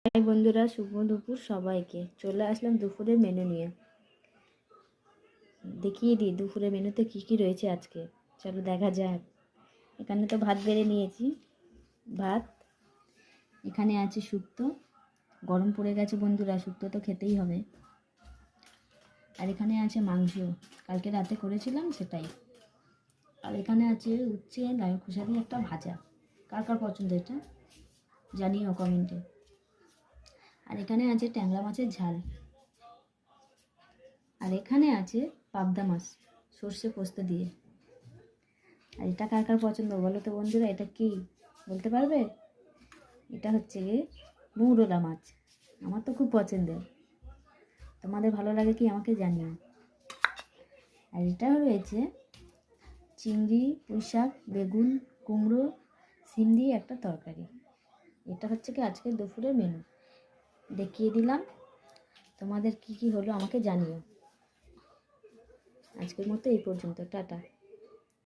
High বন্ধুরা, শুভ দুপুর সবাইকে। চলে আসলাম দুপুরের মেনু নিয়ে। দেখিয়ে দিই দুপুরের মেনুতে কি কি রয়েছে আজকে। চলো দেখা যাক। এখানে তো ভাত বেড়ে নিয়েছি, ভাত। এখানে আছে শুক্তো, গরম পড়ে গেছে বন্ধুরা, শুক্তো তো খেতেই হবে। আর এখানে আছে মাংস, কালকে রাতে করেছিলাম সেটাই। আর এখানে আছে উচ্ছে লাউ খোসা দিয়ে একটা ভাজা। কার কার পছন্দ এটা জানিও কমেন্টে। আর এখানে আছে ট্যাংরা মাছের ঝাল। আর এখানে আছে পাবদা মাছ সর্ষে পোস্ত দিয়ে। আর এটা কার কার পছন্দ বলো তো বন্ধুরা, এটা কি বলতে পারবে? এটা হচ্ছে গিয়ে মৌরলা মাছ। আমার তো খুব পছন্দের, তোমাদের ভালো লাগে কি আমাকে জানিও। আর এটা রয়েছে চিংড়ি, পুঁই শাক, বেগুন, কুমড়ো, সিম দিয়ে একটা তরকারি। এটা হচ্ছে কি আজকে দুপুরের মেনু। দেখিয়ে দিলাম, তোমাদের কি কি হলো আমাকে জানিও। আজকের মতো এই পর্যন্ত, টাটা।